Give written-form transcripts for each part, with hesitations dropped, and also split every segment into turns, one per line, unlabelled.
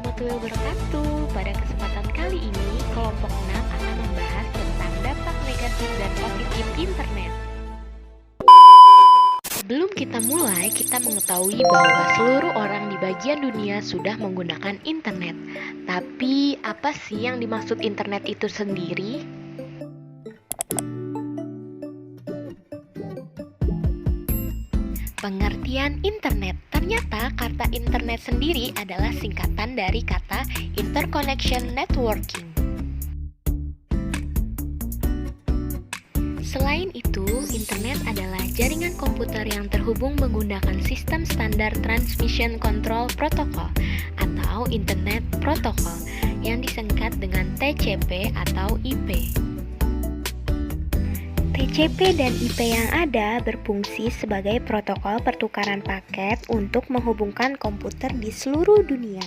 warahmatullahi wabarakatuh. Pada kesempatan kali ini, kelompok 6 akan membahas tentang dampak negatif dan positif internet. Sebelum kita mulai, kita mengetahui bahwa seluruh orang di bagian dunia sudah menggunakan internet. Tapi, apa sih yang dimaksud internet itu sendiri? Pengertian internet. Ternyata kata internet sendiri adalah singkatan dari kata interconnection networking. Selain itu, internet adalah jaringan komputer yang terhubung menggunakan sistem standar Transmission Control Protocol atau Internet Protocol yang disingkat dengan TCP atau IP. TCP dan IP yang ada berfungsi sebagai protokol pertukaran paket untuk menghubungkan komputer di seluruh dunia.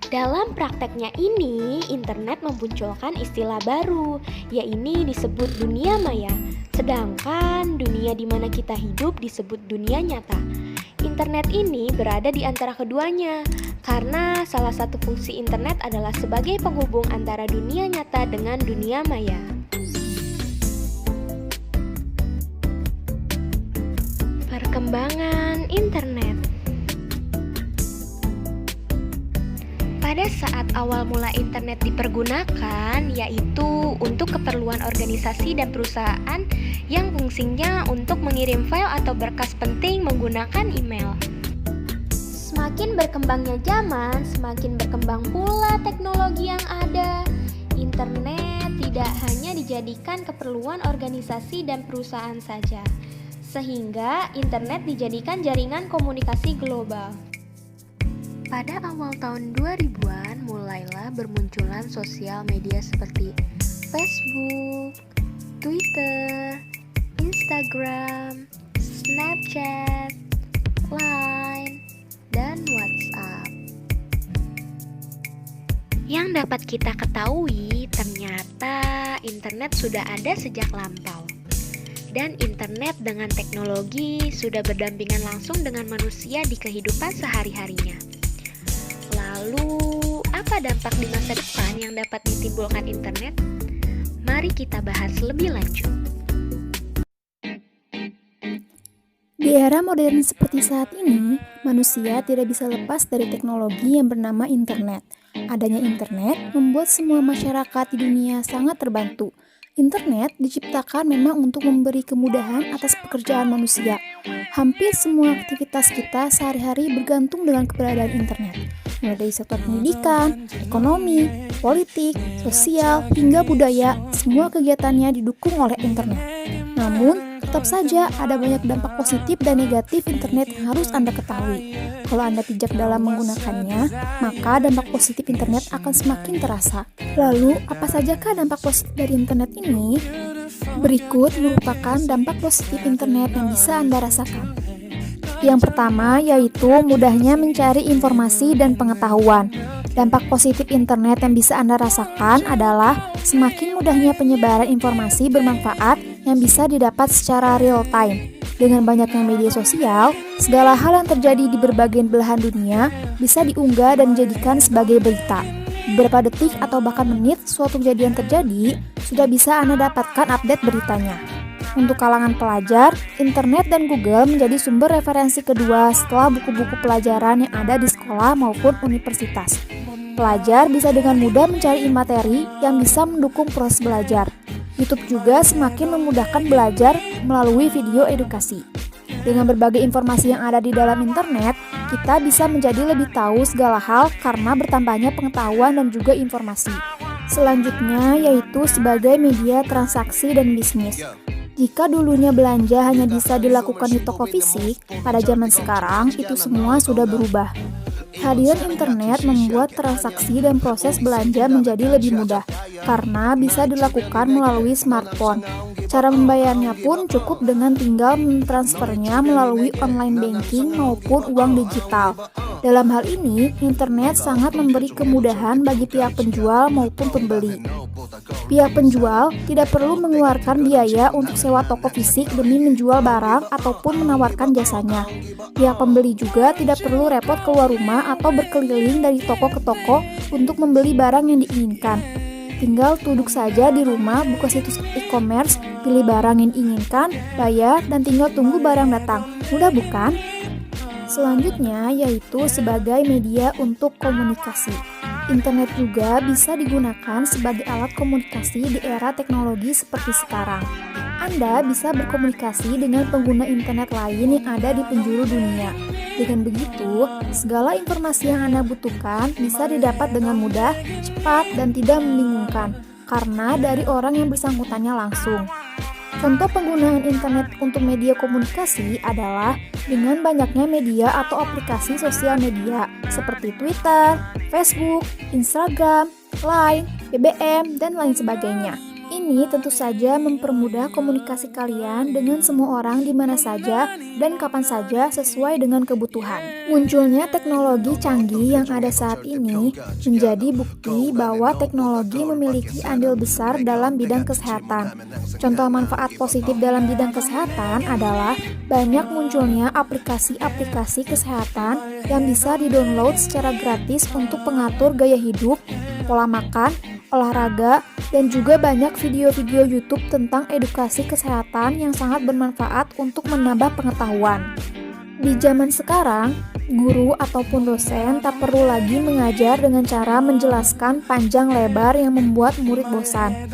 Dalam prakteknya ini, internet memunculkan istilah baru, yaitu disebut dunia maya, sedangkan dunia di mana kita hidup disebut dunia nyata. Internet ini berada di antara keduanya, karena salah satu fungsi internet adalah sebagai penghubung antara dunia nyata dengan dunia maya. Perkembangan internet. Pada saat awal mula internet dipergunakan, yaitu untuk keperluan organisasi dan perusahaan yang fungsinya untuk mengirim file atau berkas penting menggunakan email. Semakin berkembangnya zaman, semakin berkembang pula teknologi yang ada. Internet tidak hanya dijadikan keperluan organisasi dan perusahaan saja, sehingga internet dijadikan jaringan komunikasi global. Pada awal tahun 2000-an mulailah bermunculan sosial media seperti Facebook, Twitter, Instagram, Snapchat, Line, dan WhatsApp. Yang dapat kita ketahui, ternyata internet sudah ada sejak lampau. Dan internet dengan teknologi sudah berdampingan langsung dengan manusia di kehidupan sehari-harinya. Lalu, apa dampak di masa depan yang dapat ditimbulkan internet? Mari kita bahas lebih lanjut.
Di era modern seperti saat ini, manusia tidak bisa lepas dari teknologi yang bernama internet. Adanya internet membuat semua masyarakat di dunia sangat terbantu. Internet diciptakan memang untuk memberi kemudahan atas pekerjaan manusia. Hampir semua aktivitas kita sehari-hari bergantung dengan keberadaan internet. Mulai dari sektor pendidikan, ekonomi, politik, sosial, hingga budaya, semua kegiatannya didukung oleh internet. Namun, tetap saja ada banyak dampak positif dan negatif internet yang harus Anda ketahui. Kalau Anda bijak dalam menggunakannya, maka dampak positif internet akan semakin terasa. Lalu, apa sajakah dampak positif dari internet ini? Berikut merupakan dampak positif internet yang bisa Anda rasakan. Yang pertama yaitu mudahnya mencari informasi dan pengetahuan. Dampak positif internet yang bisa Anda rasakan adalah semakin mudahnya penyebaran informasi bermanfaat yang bisa didapat secara real time. Dengan banyaknya media sosial, segala hal yang terjadi di berbagai belahan dunia bisa diunggah dan dijadikan sebagai berita. Beberapa detik atau bahkan menit suatu kejadian terjadi, sudah bisa Anda dapatkan update beritanya. Untuk kalangan pelajar, internet dan Google menjadi sumber referensi kedua setelah buku-buku pelajaran yang ada di sekolah maupun universitas. Pelajar bisa dengan mudah mencari materi yang bisa mendukung proses belajar. YouTube juga semakin memudahkan belajar melalui video edukasi. Dengan berbagai informasi yang ada di dalam internet, kita bisa menjadi lebih tahu segala hal karena bertambahnya pengetahuan dan juga informasi. Selanjutnya yaitu sebagai media transaksi dan bisnis. Jika dulunya belanja hanya bisa dilakukan di toko fisik, pada zaman sekarang itu semua sudah berubah. Kehadiran internet membuat transaksi dan proses belanja menjadi lebih mudah, karena bisa dilakukan melalui smartphone. Cara membayarnya pun cukup dengan tinggal mentransfernya melalui online banking maupun uang digital. Dalam hal ini, internet sangat memberi kemudahan bagi pihak penjual maupun pembeli. Pihak penjual tidak perlu mengeluarkan biaya untuk sewa toko fisik demi menjual barang ataupun menawarkan jasanya. Pihak pembeli juga tidak perlu repot keluar rumah atau berkeliling dari toko ke toko untuk membeli barang yang diinginkan. Tinggal duduk saja di rumah, buka situs e-commerce, pilih barang yang diinginkan, bayar, dan tinggal tunggu barang datang. Mudah bukan? Selanjutnya yaitu sebagai media untuk komunikasi. Internet juga bisa digunakan sebagai alat komunikasi di era teknologi seperti sekarang. Anda bisa berkomunikasi dengan pengguna internet lain yang ada di penjuru dunia. Dengan begitu, segala informasi yang Anda butuhkan bisa didapat dengan mudah, cepat, dan tidak membingungkan, karena dari orang yang bersangkutannya langsung. Contoh penggunaan internet untuk media komunikasi adalah dengan banyaknya media atau aplikasi sosial media seperti Twitter, Facebook, Instagram, Line, BBM, dan lain sebagainya. Ini tentu saja mempermudah komunikasi kalian dengan semua orang di mana saja dan kapan saja sesuai dengan kebutuhan. Munculnya teknologi canggih yang ada saat ini menjadi bukti bahwa teknologi memiliki andil besar dalam bidang kesehatan. Contoh manfaat positif dalam bidang kesehatan adalah banyak munculnya aplikasi-aplikasi kesehatan yang bisa di-download secara gratis untuk pengatur gaya hidup, pola makan, olahraga, dan juga banyak video-video YouTube tentang edukasi kesehatan yang sangat bermanfaat untuk menambah pengetahuan. Di zaman sekarang, guru ataupun dosen tak perlu lagi mengajar dengan cara menjelaskan panjang lebar yang membuat murid bosan,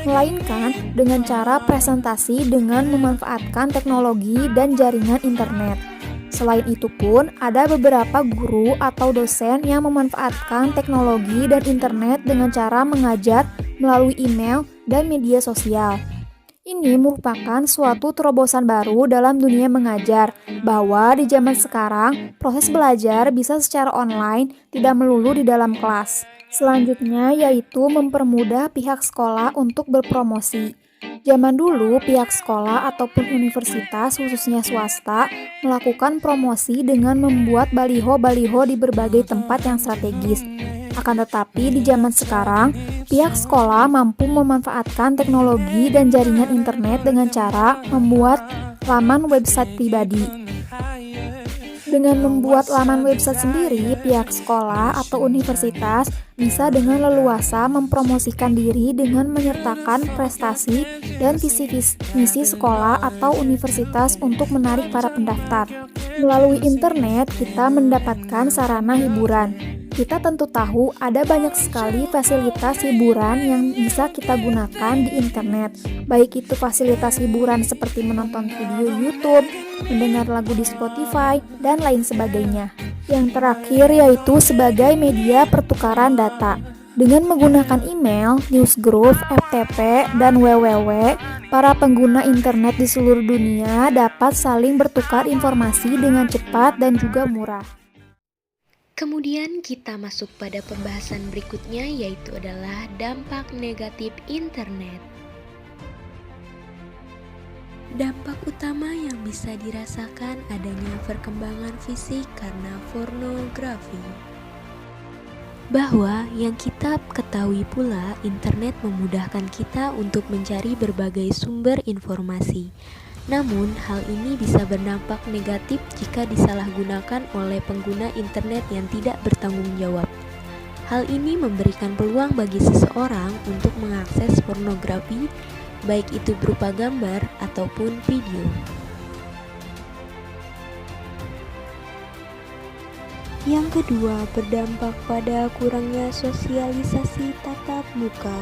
melainkan dengan cara presentasi dengan memanfaatkan teknologi dan jaringan internet. Selain itu pun, ada beberapa guru atau dosen yang memanfaatkan teknologi dan internet dengan cara mengajar melalui email dan media sosial. Ini merupakan suatu terobosan baru dalam dunia mengajar, bahwa di zaman sekarang, proses belajar bisa secara online, tidak melulu di dalam kelas. Selanjutnya yaitu mempermudah pihak sekolah untuk berpromosi. Zaman dulu, pihak sekolah ataupun universitas, khususnya swasta, melakukan promosi dengan membuat baliho-baliho di berbagai tempat yang strategis. Akan tetapi, di zaman sekarang, pihak sekolah mampu memanfaatkan teknologi dan jaringan internet dengan cara membuat laman website pribadi. Dengan membuat laman website sendiri, pihak sekolah atau universitas bisa dengan leluasa mempromosikan diri dengan menyertakan prestasi dan visi misi sekolah atau universitas untuk menarik para pendaftar. Melalui internet, kita mendapatkan sarana hiburan. Kita tentu tahu ada banyak sekali fasilitas hiburan yang bisa kita gunakan di internet, baik itu fasilitas hiburan seperti menonton video YouTube, mendengar lagu di Spotify, dan lain sebagainya. Yang terakhir yaitu sebagai media pertukaran data. Dengan menggunakan email, newsgroup, FTP, dan www, para pengguna internet di seluruh dunia dapat saling bertukar informasi dengan cepat dan juga murah.
Kemudian kita masuk pada pembahasan berikutnya, yaitu adalah dampak negatif internet. Dampak utama yang bisa dirasakan adanya perkembangan fisik karena pornografi. Bahwa yang kita ketahui pula, internet memudahkan kita untuk mencari berbagai sumber informasi. Namun, hal ini bisa berdampak negatif jika disalahgunakan oleh pengguna internet yang tidak bertanggung jawab. Hal ini memberikan peluang bagi seseorang untuk mengakses pornografi, baik itu berupa gambar ataupun video. Yang kedua, berdampak pada kurangnya sosialisasi tatap muka.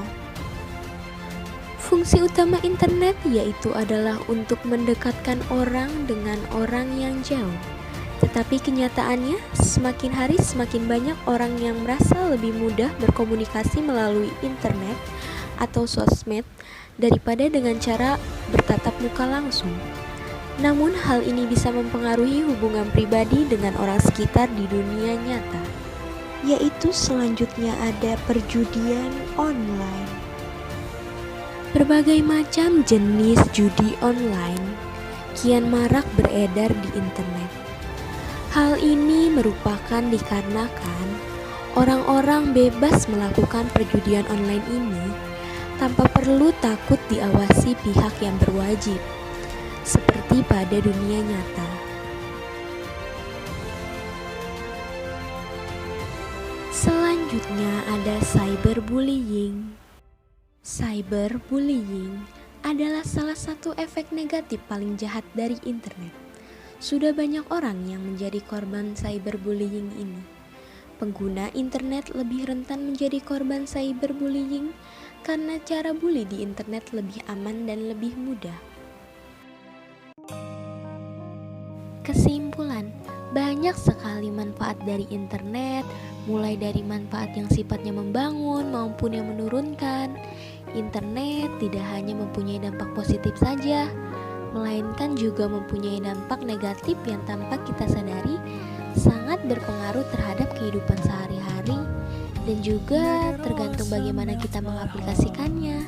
Fungsi utama internet yaitu adalah untuk mendekatkan orang dengan orang yang jauh. Tetapi kenyataannya, semakin hari semakin banyak orang yang merasa lebih mudah berkomunikasi melalui internet atau sosmed daripada dengan cara bertatap muka langsung. Namun hal ini bisa mempengaruhi hubungan pribadi dengan orang sekitar di dunia nyata. Yaitu selanjutnya ada perjudian online. Berbagai macam jenis judi online kian marak beredar di internet. Hal ini merupakan dikarenakan orang-orang bebas melakukan perjudian online ini tanpa perlu takut diawasi pihak yang berwajib, seperti pada dunia nyata. Selanjutnya ada cyberbullying. Cyberbullying adalah salah satu efek negatif paling jahat dari internet. Sudah banyak orang yang menjadi korban cyberbullying ini. Pengguna internet lebih rentan menjadi korban cyberbullying karena cara bully di internet lebih aman dan lebih mudah. Kesimpulan, banyak sekali manfaat dari internet, mulai dari manfaat yang sifatnya membangun maupun yang menurunkan. Internet tidak hanya mempunyai dampak positif saja, melainkan juga mempunyai dampak negatif yang tanpa kita sadari sangat berpengaruh terhadap kehidupan sehari-hari dan juga tergantung bagaimana kita mengaplikasikannya.